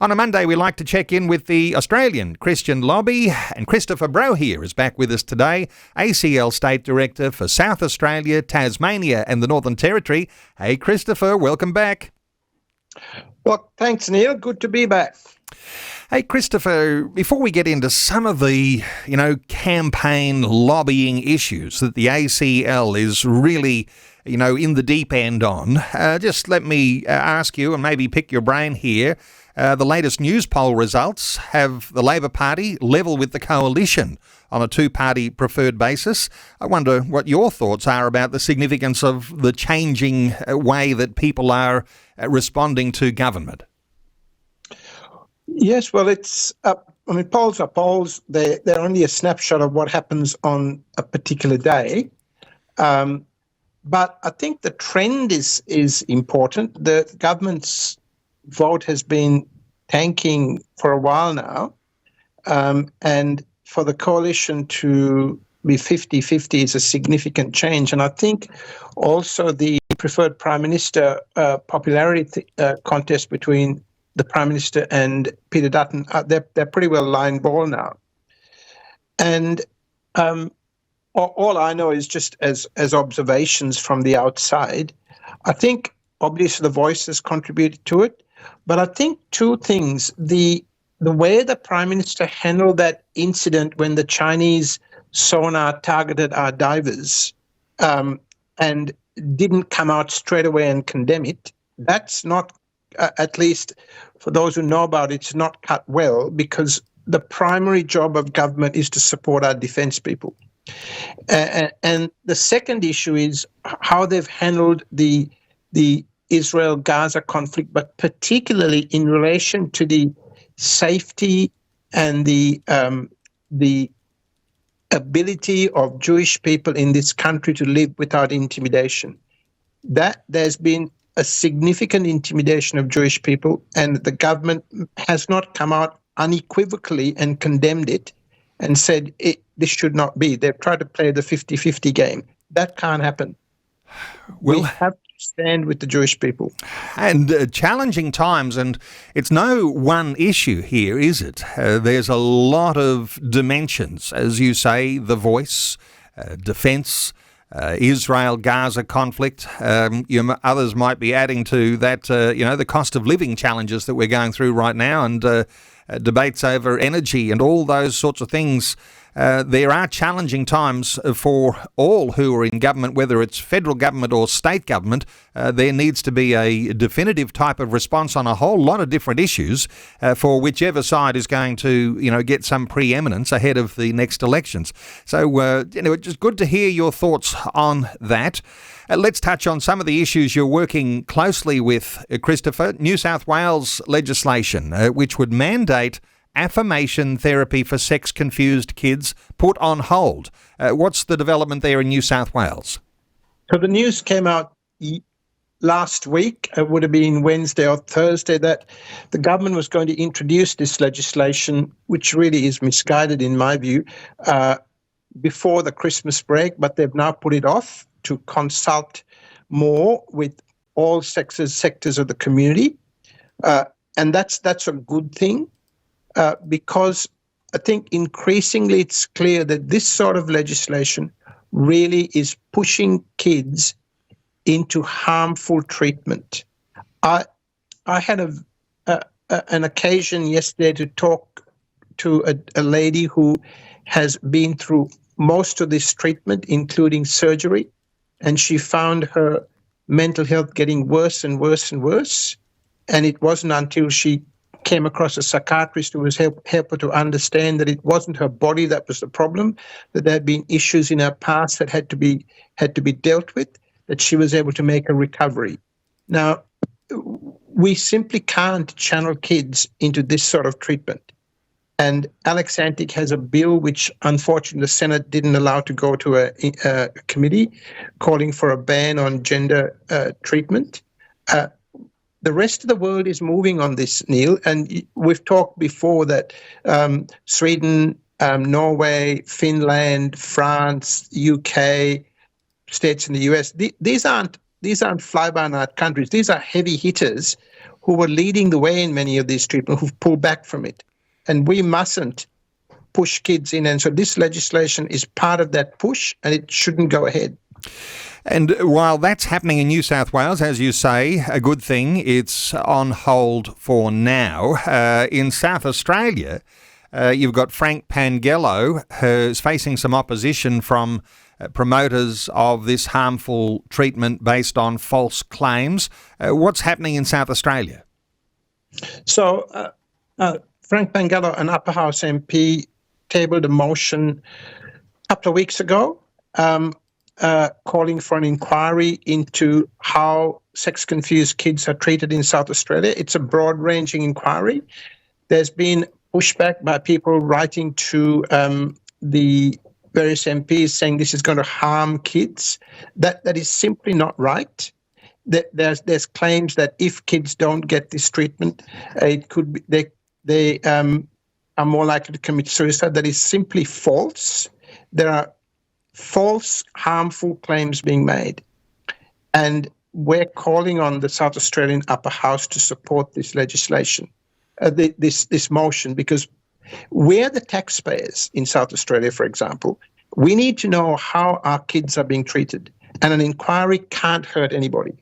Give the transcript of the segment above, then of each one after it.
On a Monday, we like to check in with the Australian Christian Lobby, and Christopher Brohier is back with us today, ACL State Director for South Australia, Tasmania and the Northern Territory. Hey, Christopher, welcome back. Well, thanks, Neil. Good to be back. Hey, Christopher, before we get into some of the, campaign lobbying issues that the ACL is really, in the deep end on, just let me ask you and maybe pick your brain here. The latest Newspoll results have the Labor Party level with the coalition on a two-party preferred basis. I wonder what your thoughts are about the significance of the changing way that people are responding to government. Yes, well, it's polls are polls. They're only a snapshot of what happens on a particular day. But I think the trend is important. The government's vote has been tanking for a while now, and for the coalition to be 50-50 is a significant change. And I think also the preferred Prime Minister popularity contest between the Prime Minister and Peter Dutton, they're pretty well line ball now. And all I know is just as observations from the outside. I think obviously the Voice has contributed to it, but I think two things. The way the Prime Minister handled that incident when the Chinese sonar targeted our divers and didn't come out straight away and condemn it, that's not, at least for those who know about it, it's not cut well, because the primary job of government is to support our defence people. And the second issue is how they've handled the Israel-Gaza conflict, but particularly in relation to the safety and the ability of Jewish people in this country to live without intimidation. That there's been a significant intimidation of Jewish people, and the government has not come out unequivocally and condemned it and said this should not be. They've tried to play the 50-50 game. That can't happen. We have to stand with the Jewish people. And challenging times, and it's no one issue here, is it? There's a lot of dimensions, as you say, the Voice, defence, Israel-Gaza conflict. Others might be adding to that, the cost of living challenges that we're going through right now, and debates over energy and all those sorts of things. There are challenging times for all who are in government, whether it's federal government or state government. There needs to be a definitive type of response on a whole lot of different issues for whichever side is going to, get some preeminence ahead of the next elections. So, it's just good to hear your thoughts on that. Let's touch on some of the issues you're working closely with, Christopher. New South Wales legislation, which would mandate Affirmation therapy for sex-confused kids put on hold. What's the development there in New South Wales? So the news came out last week, it would have been Wednesday or Thursday, that the government was going to introduce this legislation, which really is misguided in my view, before the Christmas break, but they've now put it off to consult more with all sectors of the community. And that's a good thing. Because I think increasingly it's clear that this sort of legislation really is pushing kids into harmful treatment. I had an occasion yesterday to talk to a lady who has been through most of this treatment, including surgery, and she found her mental health getting worse and worse and worse. And it wasn't until she came across a psychiatrist who was help her to understand that it wasn't her body that was the problem, that there had been issues in her past that had to be dealt with, that she was able to make a recovery. Now, we simply can't channel kids into this sort of treatment. And Alex Antic has a bill which, unfortunately, the Senate didn't allow to go to a committee, calling for a ban on gender treatment. The rest of the world is moving on this, Neil, and we've talked before that Sweden, Norway, Finland, France, UK, states in the US, these aren't fly-by-night countries. These are heavy hitters who were leading the way in many of these treatments who've pulled back from it. And we mustn't push kids in. And so this legislation is part of that push, and it shouldn't go ahead. And while that's happening in New South Wales, as you say, a good thing, it's on hold for now. In South Australia, you've got Frank Pangallo, who's facing some opposition from promoters of this harmful treatment based on false claims. What's happening in South Australia? So Frank Pangallo, an Upper House MP, tabled a motion a couple of weeks ago calling for an inquiry into how sex-confused kids are treated in South Australia. It's a broad-ranging inquiry. There's been pushback by people writing to the various MPs saying this is going to harm kids. That is simply not right. There's claims that if kids don't get this treatment, it could be they are more likely to commit suicide. That is simply false. There are false, harmful claims being made, and we're calling on the South Australian Upper House to support this legislation, this motion, because we're the taxpayers in South Australia, for example. We need to know how our kids are being treated, and an inquiry can't hurt anybody.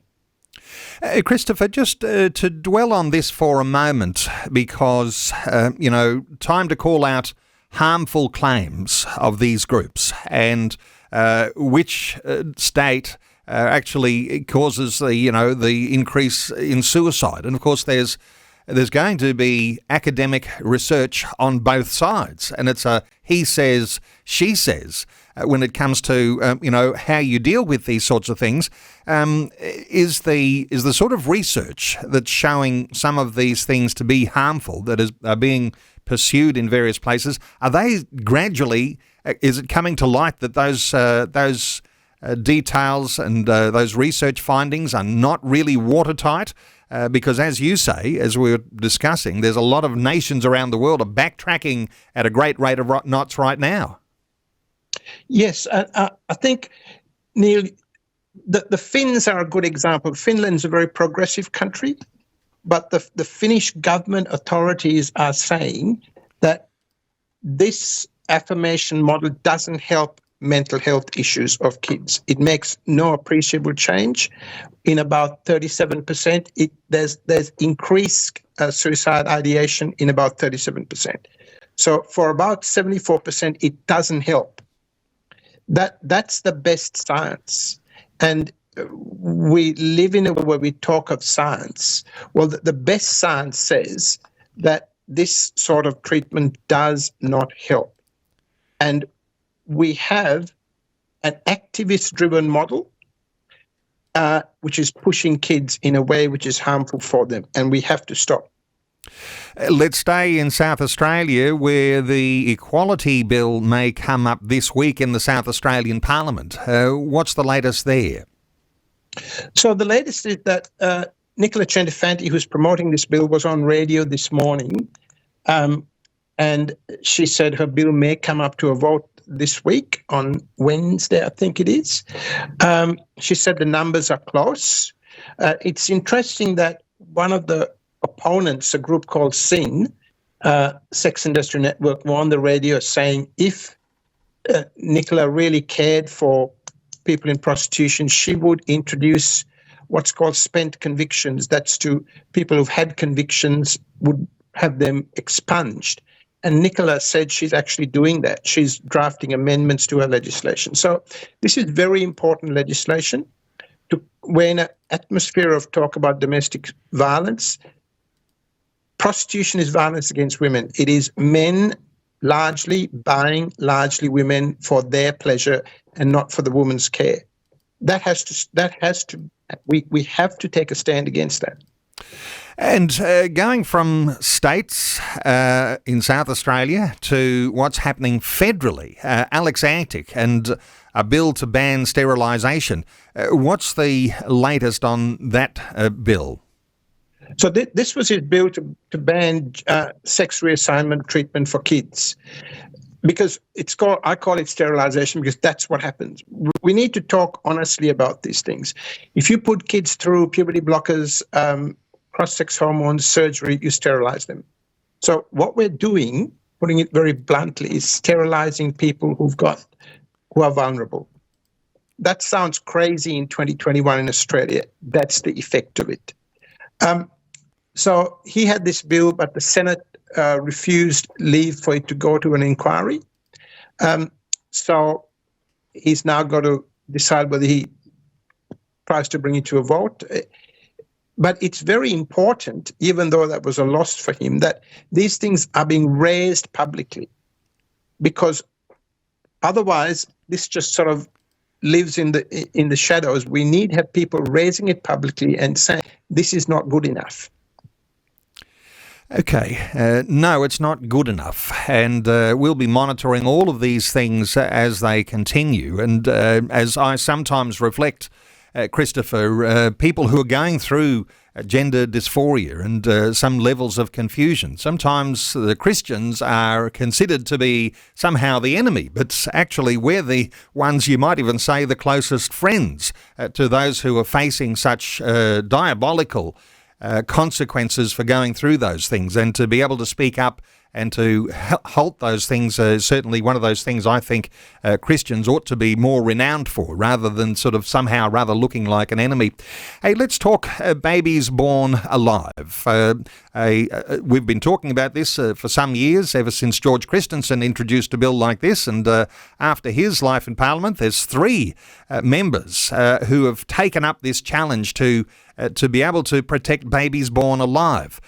Christopher, just to dwell on this for a moment, because, time to call out harmful claims of these groups and which state actually causes the increase in suicide. And of course, there's going to be academic research on both sides, and it's a he says, she says when it comes to how you deal with these sorts of things. Is the sort of research that's showing some of these things to be harmful that are being pursued in various places, are they gradually? Is it coming to light that those details and those research findings are not really watertight? Because as you say, as we were discussing, there's a lot of nations around the world are backtracking at a great rate of knots right now. Yes, I think, Neil, the Finns are a good example. Finland's a very progressive country, but the Finnish government authorities are saying that this affirmation model doesn't help mental health issues of kids. It makes no appreciable change. In about 37%, there's increased suicide ideation in about 37%. So for about 74%, it doesn't help. That's the best science. And we live in a world where we talk of science. Well, the best science says that this sort of treatment does not help. And we have an activist-driven model which is pushing kids in a way which is harmful for them, and we have to stop. Let's stay in South Australia, where the Equality Bill may come up this week in the South Australian Parliament. What's the latest there? So the latest is that Nicola Centifanti, who's promoting this bill, was on radio this morning, and she said her bill may come up to a vote this week on Wednesday, I think it is. She said the numbers are close. It's interesting that one of the opponents, a group called SIN, Sex Industry Network, were on the radio saying if Nicola really cared for people in prostitution, she would introduce what's called spent convictions. That's to people who've had convictions, would have them expunged. And Nicola said she's actually doing that. She's drafting amendments to her legislation. So this is very important legislation. We're in an atmosphere of talk about domestic violence. Prostitution is violence against women. It is men largely buying largely women for their pleasure and not for the woman's care. We have to take a stand against that. And going from states in South Australia to what's happening federally, Alex Antic and a bill to ban sterilisation. What's the latest on that bill? So this was his bill to ban sex reassignment treatment for kids, because I call it sterilisation because that's what happens. We need to talk honestly about these things. If you put kids through puberty blockers, cross-sex hormones, surgery, you sterilize them. So what we're doing, putting it very bluntly, is sterilizing people who are vulnerable. That sounds crazy in 2021 in Australia. That's the effect of it. So he had this bill, but the Senate refused leave for it to go to an inquiry. So he's now got to decide whether he tries to bring it to a vote. But it's very important, even though that was a loss for him, that these things are being raised publicly, because otherwise this just sort of lives in the shadows. We need to have people raising it publicly and saying this is not good enough. Okay, no, it's not good enough, and we'll be monitoring all of these things as they continue. And as I sometimes reflect, Christopher, people who are going through gender dysphoria and some levels of confusion. Sometimes the Christians are considered to be somehow the enemy, but actually we're the ones, you might even say, the closest friends to those who are facing such diabolical consequences for going through those things. And to be able to speak up and to halt those things is certainly one of those things I think Christians ought to be more renowned for, rather than sort of somehow rather looking like an enemy. Hey, let's talk babies born alive. We've been talking about this for some years, ever since George Christensen introduced a bill like this, and after his life in Parliament, there's 3 members who have taken up this challenge to be able to protect babies born alive.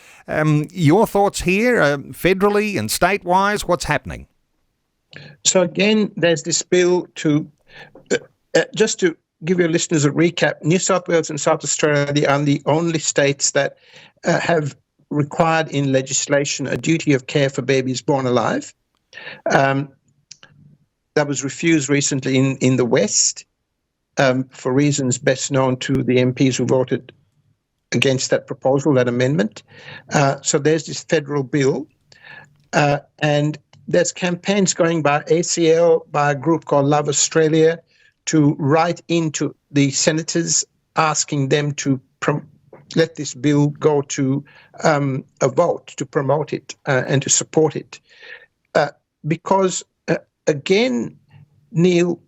Your thoughts here, federally and state-wise, what's happening? So again, there's this bill to, just to give your listeners a recap, New South Wales and South Australia are the only states that have required in legislation a duty of care for babies born alive. That was refused recently in the West for reasons best known to the MPs who voted against that proposal, that amendment. So there's this federal bill, and there's campaigns going by ACL, by a group called Love Australia, to write into the senators asking them to let this bill go to a vote, to promote it and to support it. Because, again, Neil,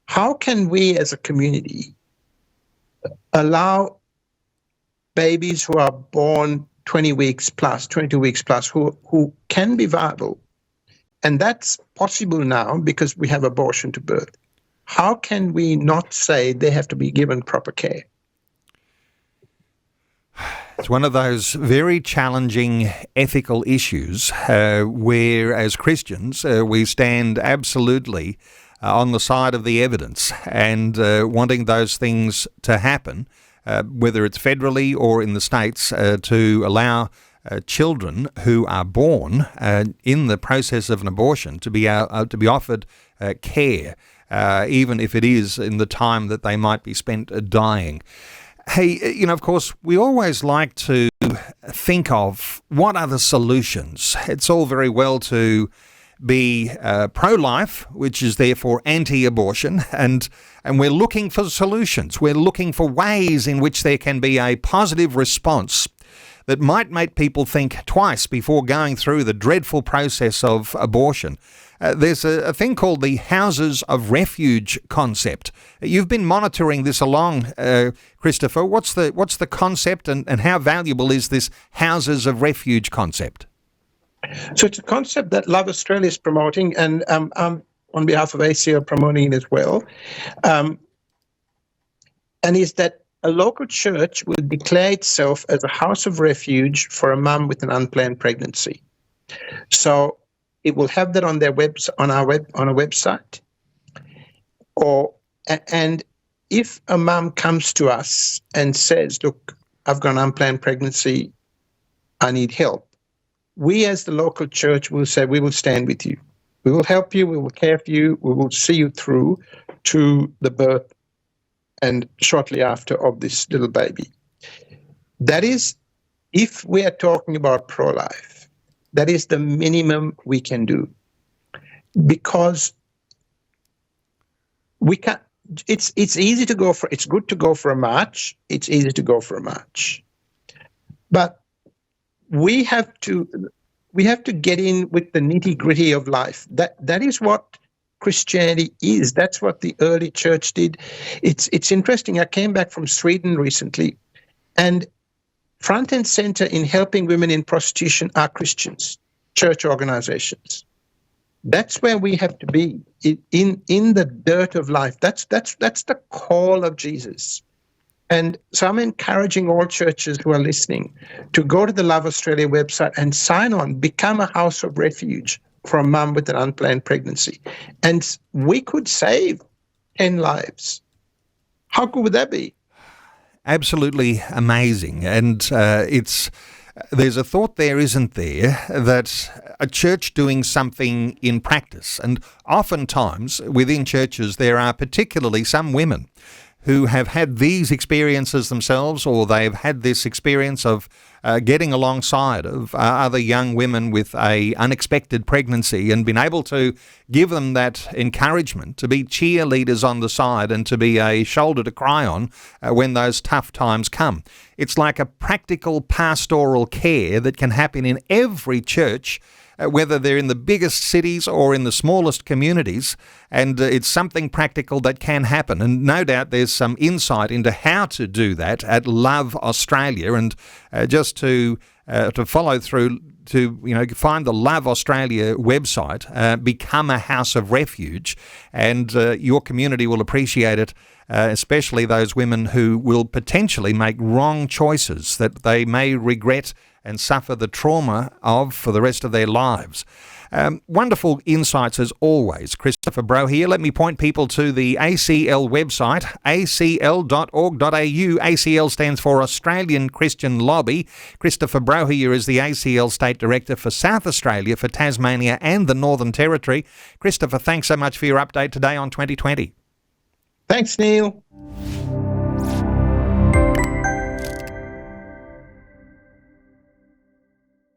how can we as a community allow babies who are born 20 weeks plus, 22 weeks plus, who can be viable, and that's possible now because we have abortion to birth. How can we not say they have to be given proper care? It's one of those very challenging ethical issues where, as Christians, we stand absolutely on the side of the evidence and wanting those things to happen, whether it's federally or in the states, to allow children who are born in the process of an abortion to be offered care, even if it is in the time that they might be spent dying. Hey, of course, we always like to think of what are the solutions. It's all very well to be pro-life, which is therefore anti-abortion, and we're looking for solutions. We're looking for ways in which there can be a positive response that might make people think twice before going through the dreadful process of abortion. There's a thing called the houses of refuge concept. You've been monitoring this along, Christopher. What's the concept, and how valuable is this houses of refuge concept? So it's a concept that Love Australia is promoting, and I'm on behalf of ACL promoting it as well. And is that a local church will declare itself as a house of refuge for a mum with an unplanned pregnancy. So it will have that on their on a website. And if a mum comes to us and says, "Look, I've got an unplanned pregnancy, I need help," we as the local church will say, "We will stand with you. We will help you. We will care for you. We will see you through to the birth and shortly after of this little baby." That is, if we are talking about pro-life, that is the minimum we can do. Because we it's easy to go for. It's good to go for a march. It's easy to go for a march, but we have to get in with the nitty-gritty of life. That is what Christianity is. That's what the early church did. It's interesting. I came back from Sweden recently, and front and center in helping women in prostitution are Christians, church organizations. That's where we have to be, in the dirt of life. That's the call of Jesus. And so I'm encouraging all churches who are listening to go to the Love Australia website and sign on, become a house of refuge for a mum with an unplanned pregnancy. And we could save 10 lives. How good would that be? Absolutely amazing. And there's a thought there, isn't there, that a church doing something in practice, and oftentimes within churches there are particularly some women who have had these experiences themselves, or they've had this experience of getting alongside of other young women with a unexpected pregnancy and been able to give them that encouragement to be cheerleaders on the side and to be a shoulder to cry on when those tough times come. It's like a practical pastoral care that can happen in every church, whether they're in the biggest cities or in the smallest communities, and it's something practical that can happen. And no doubt there's some insight into how to do that at Love Australia, and just to follow through to find the Love Australia website, become a house of refuge, and your community will appreciate it. Especially those women who will potentially make wrong choices that they may regret and suffer the trauma of for the rest of their lives. Wonderful insights as always, Christopher Brohier. Let me point people to the ACL website, acl.org.au. ACL stands for Australian Christian Lobby. Christopher Brohier is the ACL State Director for South Australia, for Tasmania and the Northern Territory. Christopher, thanks so much for your update today on 2020. Thanks, Neil.